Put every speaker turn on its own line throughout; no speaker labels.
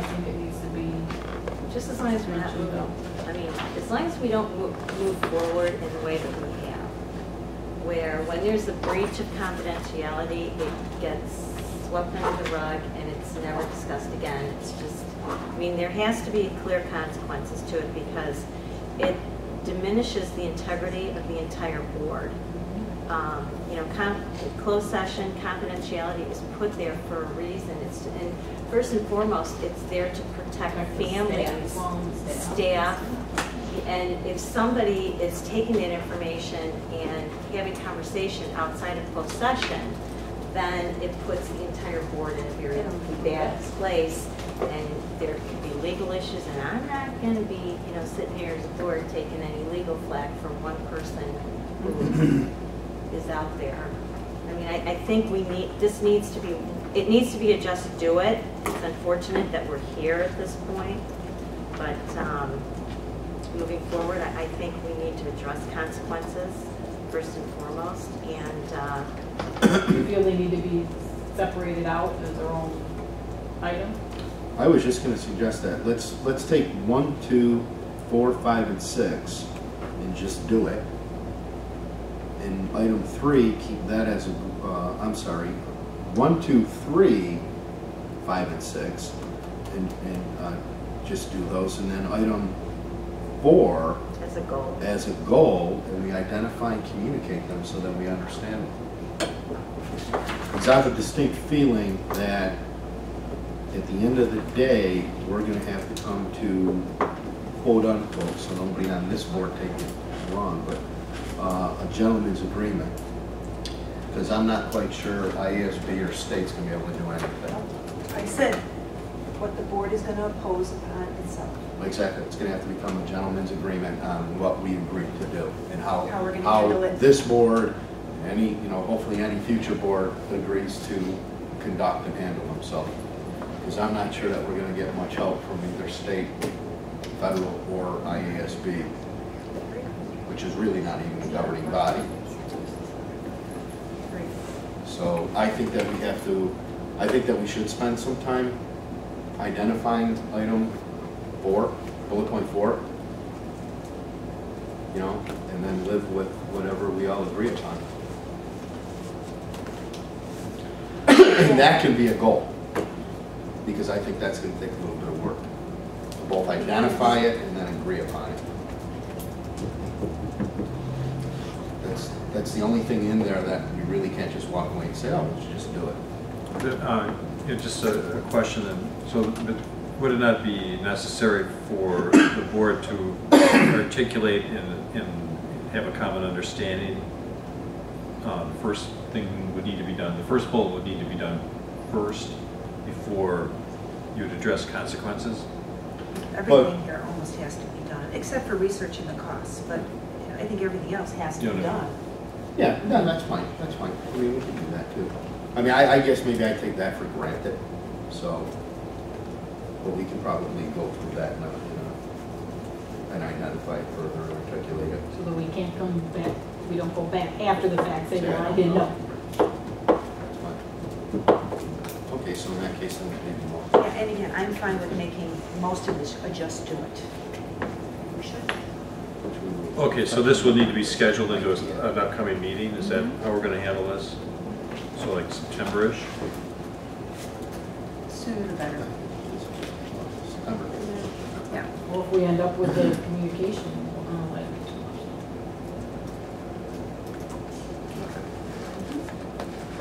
think it needs to be.
Just as long as we're not moving, I mean, as long as we don't move forward in the way that we have, where when there's a breach of confidentiality, it gets swept under the rug and it's never discussed again. It's just, I mean, there has to be clear consequences to it because it diminishes the integrity of the entire board. You know, closed session confidentiality is put there for a reason. It's and first and foremost, it's there to protect families, staff, and if somebody is taking that information and having conversation outside of closed session, then it puts the entire board in a very bad place, and there could be legal issues. And I'm not going to be, you know, sitting here as a board taking any legal flack from one person who is out there. I mean, I think this needs to be, it needs to be a just do it. It's unfortunate that we're here at this point, but moving forward, I think we need to address consequences first and foremost, and
you feel they need to be separated out as their own item?
I was just going to suggest that let's take 1, 2, 4, 5, and 6 and just do it. And item 3, keep that as a, I'm sorry, 1, 2, 3, 5, and 6, and just do those. And then item 4 as a goal, and we identify and communicate them so that we understand them. Because I have a distinct feeling that at the end of the day, we're going to have to come to, quote unquote, so nobody on this board take it wrong, but a gentleman's agreement. Because I'm not quite sure IASB or state's going to be able to do anything.
I said what the board is going to oppose upon itself.
Exactly. It's going to have to become a gentleman's agreement on what we agreed to do and how
we're going to handle it.
This board, any, you know, hopefully any future board agrees to conduct and handle themselves. Because I'm not sure that we're going to get much help from either state, federal, or IASB, which is really not even a governing body. So I think that we have to, I think that we should spend some time identifying item 4, bullet point 4, you know, and then live with whatever we all agree upon. And that can be a goal, because I think that's going to take a little bit of work to both identify it and then agree upon it. That's the only thing in there that you really can't just walk away and say, oh, let's just do it.
Just a question then. So would it not be necessary for the board to articulate and have a common understanding? The first thing would need to be done, the first bullet would need to be done first before you would address consequences?
Everything here almost has to be done, except for researching the costs, but I think everything else has to be done.
Yeah, no, that's fine, that's fine. I mean, we can do that too. I mean, I guess maybe I take that for granted, so, but we can probably go through that and identify it further and articulate it.
So that we can't come back, we don't go back after the fact, say, well, I didn't know.
That's fine. Okay, so in that case, then maybe more.
Yeah, and again, I'm fine with making most of this a just do it. We should.
Okay, so this will need to be scheduled into an upcoming meeting. Is that how we're going to handle this? So like September-ish?
Sooner the better.
September.
Yeah.
Well, if we end up with the communication,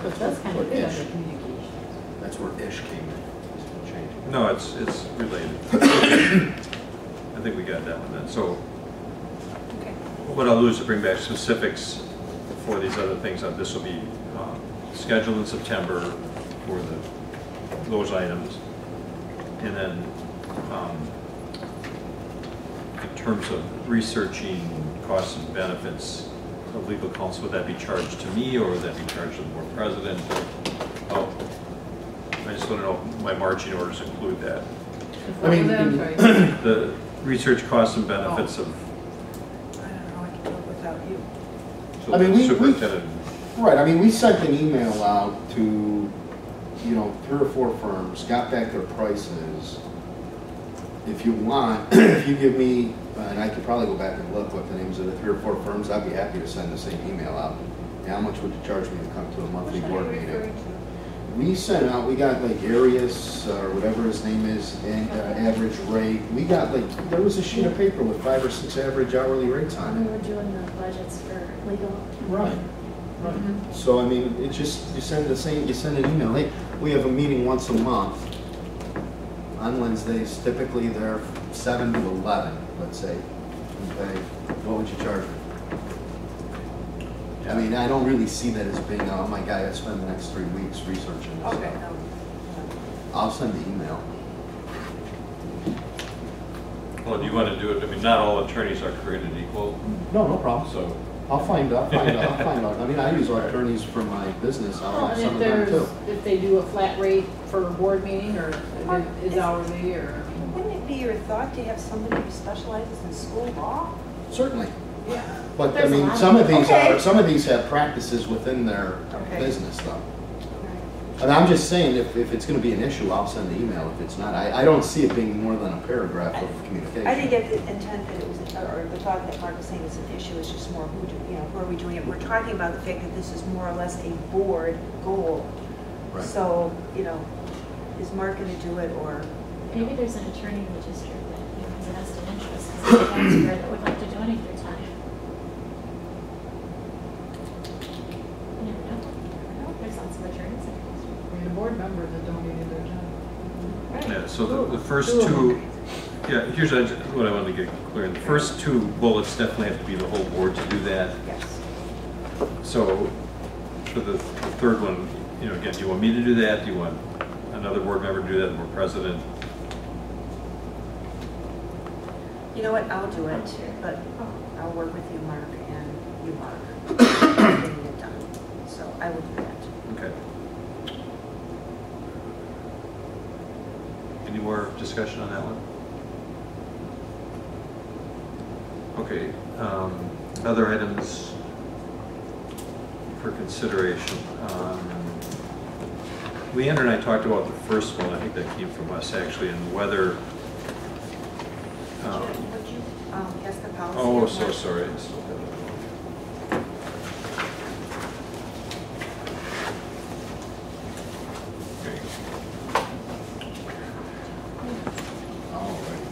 but that's kind of good under communication.
That's where ish came in. Changing.
No, it's related. I think we got that one then. So what I'll do is to bring back specifics for these other things. This will be scheduled in September for those items, and then in terms of researching costs and benefits of legal counsel, would that be charged to me or would that be charged to the board president? Oh, I just want to know if my marching orders include that.
I mean,
the research costs and benefits of.
So I mean, right. I mean, we sent an email out to, you know, 3 or 4 firms, got back their prices, if you want, if you give me, and I could probably go back and look what the names of the 3 or 4 firms, I'd be happy to send the same email out. Yeah, how much would you charge me to come to a monthly board meeting? We sent out, we got like Arius, or whatever his name is, and average rate. We got like, there was a sheet of paper with 5 or 6 average hourly rates on
We
it.
were doing the budgets for legal.
Right. So, I mean, it just, you send an email, hey, we have a meeting once a month. On Wednesdays, typically they're 7 to 11, let's say. Okay, what would you charge me? I mean, I don't really see that as being, oh my God, I spend the next 3 weeks researching this
Okay.
stuff. I'll send the email.
Well, do you want to do it, I mean, not all attorneys are created equal,
No problem.
so.
I'll find out. I mean, I use attorneys for my business.
Well,
I'll have
and
some
if
of them
there's,
too.
if they do a flat rate for a board meeting, or is hourly, or,
Wouldn't it be your thought to have somebody who specializes in school law?
Certainly.
yeah.
But I
There's a
mean,
lot
some
of-
of these
Okay.
are, some of these have practices within their
Okay.
business though. And I'm just saying, if it's gonna be an issue, I'll send the email. If it's not, I don't see it being more than a paragraph of communication.
I didn't get the intent that it was, or the thought that Mark was saying is an issue, is just more who are we doing it? We're talking about the fact that this is more or less a board goal.
Right.
So, is Mark gonna do it, or?
Maybe there's an attorney in the district that has a vested interest, because there's a taxpayer that would like to donate their time. You never know. There's lots of attorneys in the district.
I mean, the board members that donated their time.
Yeah, so the first two, yeah, here's what I wanted to get clear. The first 2 bullets definitely have to be the whole board to do that.
Yes.
So for the third one, again, do you want me to do that? Do you want another board member to do that, or president?
You know what, I'll do it,
Sure.
but I'll work with you, Mark, and you, Mark, getting it done. So I will do that.
Okay. Any more discussion on that one? Okay, other items for consideration. Leander and I talked about the first one, I think that came from us actually, and whether,
Would you pass the policy?
oh,
on
so
that?
sorry. I still have it. Okay.
All right.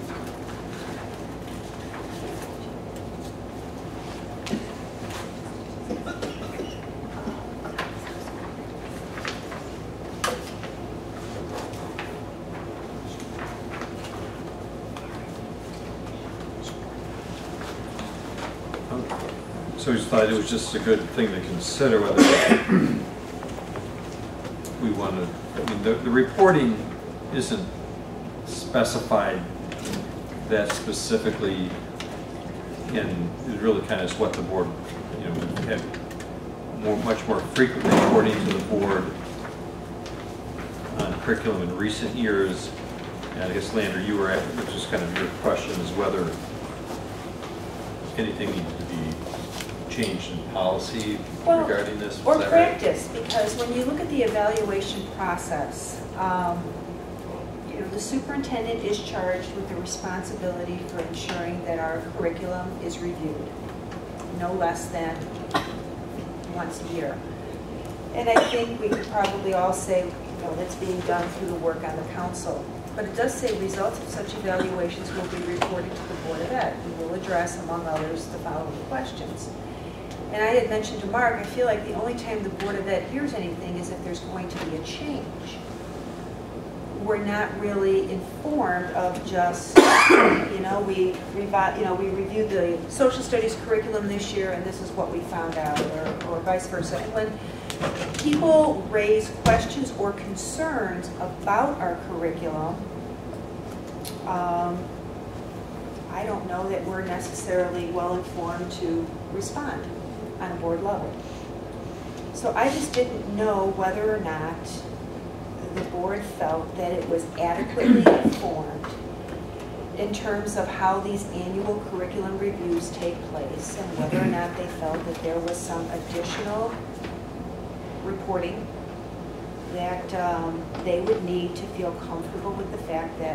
So we just thought it was just a good thing to consider whether we want to, I mean, the reporting isn't specified that specifically in, it really kind of is what the board, we've had much more frequent reporting to the board on curriculum in recent years. And I guess, Leander, you were at, which is kind of your question, is whether anything needs to be changed in policy regarding this?
Or
Is that right?
practice, because when you look at the evaluation process, the superintendent is charged with the responsibility for ensuring that our curriculum is reviewed, no less than once a year. And I think we could probably all say, that's being done through the work on the council. But it does say results of such evaluations will be reported to the Board of Ed, who will address, among others, the following questions. And I had mentioned to Mark, I feel like the only time the Board of Ed hears anything is if there's going to be a change. We're not really informed of just, we reviewed the social studies curriculum this year and this is what we found out, or vice versa. And when people raise questions or concerns about our curriculum, I don't know that we're necessarily well informed to respond on a board level. So I just didn't know whether or not the board felt that it was adequately informed in terms of how these annual curriculum reviews take place, and whether or not they felt that there was some additional reporting that they would need to feel comfortable with the fact that